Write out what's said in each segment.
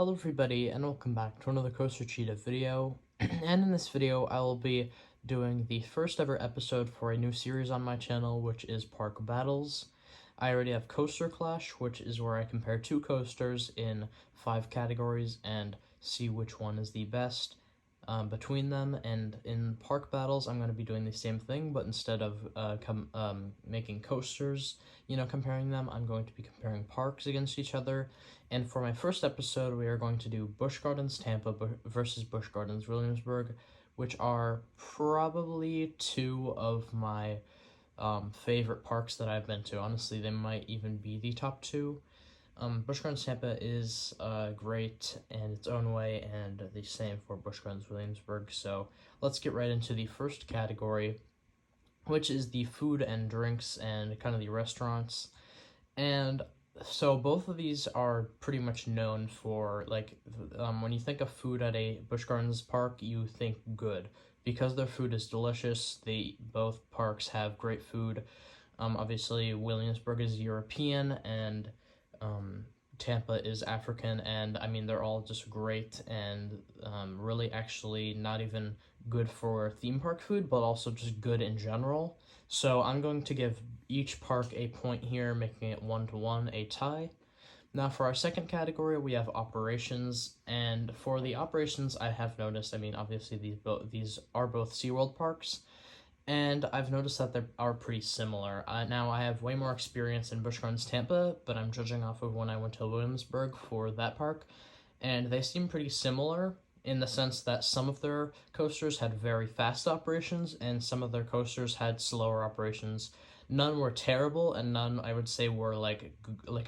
Hello everybody and welcome back to another Coaster Cheetah video. And in this video I will be doing the first ever episode for a new series on my channel, which is Park Battles. I already have Coaster Clash, which is where I compare two coasters in 5 categories and see which one is the best between them. And in Park Battles I'm going to be doing the same thing, but instead of making coasters, comparing them, I'm going to be comparing parks against each other. And for my first episode, we are going to do Busch Gardens Tampa versus Busch Gardens Williamsburg, which are probably two of my favorite parks that I've been to. Honestly, they might even be the top two. Busch Gardens Tampa is great in its own way, and the same for Busch Gardens Williamsburg. So let's get right into the first category, which is the food and drinks and kind of the restaurants. And so both of these are pretty much known for, when you think of food at a Busch Gardens park, you think good. Because their food is delicious, both parks have great food. Obviously, Williamsburg is European, and Tampa is African, and I mean, they're all just great, and really actually not even good for theme park food, but also just good in general. So I'm going to give each park a point here, making it 1-1, a tie. Now for our second category, we have operations, and for the operations, I have noticed, I mean, obviously these are both SeaWorld parks, and I've noticed that they are pretty similar. Now, I have way more experience in Busch Gardens Tampa, but I'm judging off of when I went to Williamsburg for that park, and they seem pretty similar in the sense that some of their coasters had very fast operations, and some of their coasters had slower operations. None were terrible, and none, I would say, were, like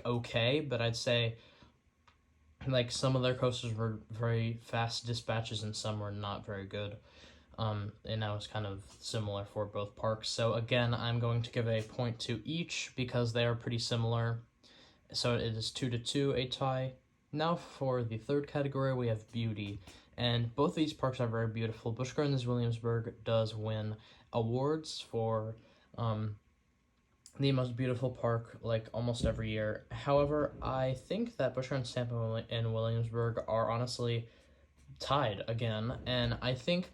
okay, but I'd say, some of their coasters were very fast dispatches, and some were not very good. And that was kind of similar for both parks. So again, I'm going to give a point to each because they are pretty similar. So it is 2-2, a tie. Now for the third category, we have beauty. And both these parks are very beautiful. Busch Gardens Williamsburg does win awards for the most beautiful park, almost every year. However, I think that Busch Gardens Tampa and Williamsburg are honestly tied again. And I think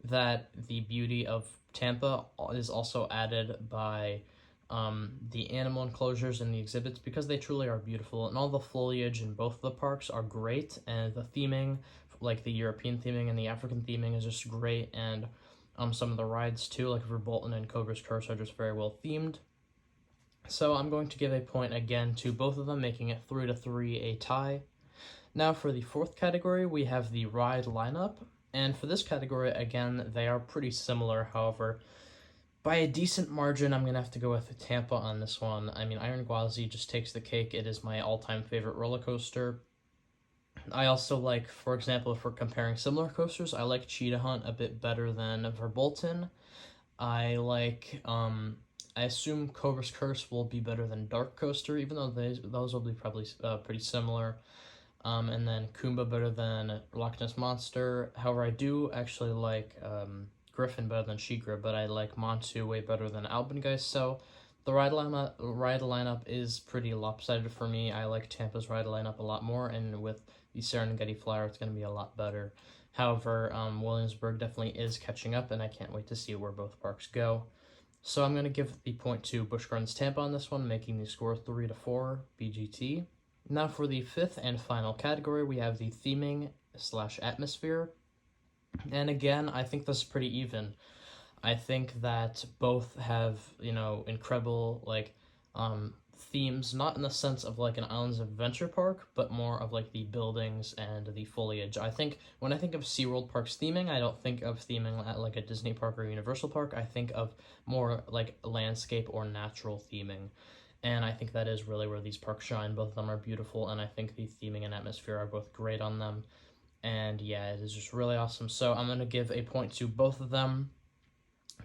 that the beauty of Tampa is also added by the animal enclosures and the exhibits, because they truly are beautiful, and all the foliage in both of the parks are great, and the theming, like the European theming and the African theming, is just great, and some of the rides too, like River Bolton and Cobra's Curse, are just very well themed. So I'm going to give a point again to both of them, making it 3-3, a tie. Now for the fourth category, we have the ride lineup. And for this category, again, they are pretty similar. However, by a decent margin, I'm going to have to go with Tampa on this one. I mean, Iron Gwazi just takes the cake. It is my all-time favorite roller coaster. I also like, for example, if we're comparing similar coasters, I like Cheetah Hunt a bit better than Verbolten. I like, I assume Cobra's Curse will be better than Dark Coaster, even though those will be probably pretty similar. And then Kumba better than Loch Ness Monster. However, I do actually like Griffin better than Sheikra, but I like Montu way better than Alpengeist. So the ride lineup is pretty lopsided for me. I like Tampa's ride lineup a lot more, and with the Serengeti Flyer, it's going to be a lot better. However, Williamsburg definitely is catching up, and I can't wait to see where both parks go. So I'm going to give the point to Busch Gardens Tampa on this one, making the score 3-4, BGT. Now for the fifth and final category, we have the theming/atmosphere. And again, I think this is pretty even. I think that both have, incredible, themes, not in the sense of, an Islands Adventure Park, but more of, the buildings and the foliage. I think, when I think of SeaWorld Park's theming, I don't think of theming at, a Disney park or Universal Park. I think of more, landscape or natural theming. And I think that is really where these parks shine. Both of them are beautiful, and I think the theming and atmosphere are both great on them. And yeah, it is just really awesome. So I'm going to give a point to both of them,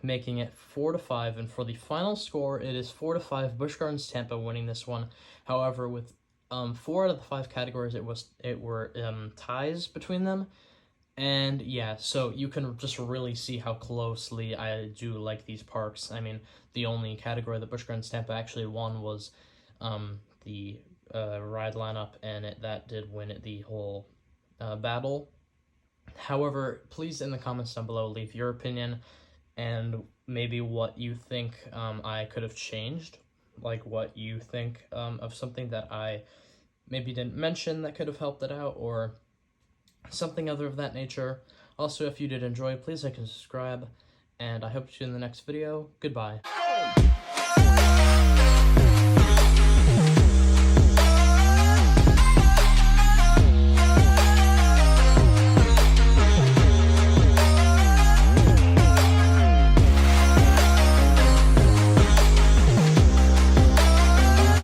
making it 4-5. And for the final score, it is 4-5, Busch Gardens Tampa winning this one. However, with 4 out of the 5 categories, it were ties between them. And yeah, so you can just really see how closely I do like these parks. I mean, the only category that Busch Gardens Tampa actually won was the ride lineup, and that did win the whole battle. However, please in the comments down below leave your opinion and maybe what you think I could have changed, like what you think of something that I maybe didn't mention that could have helped it out, or something other of that nature. Also, if you did enjoy, please like and subscribe, and I hope to see you in the next video. Goodbye.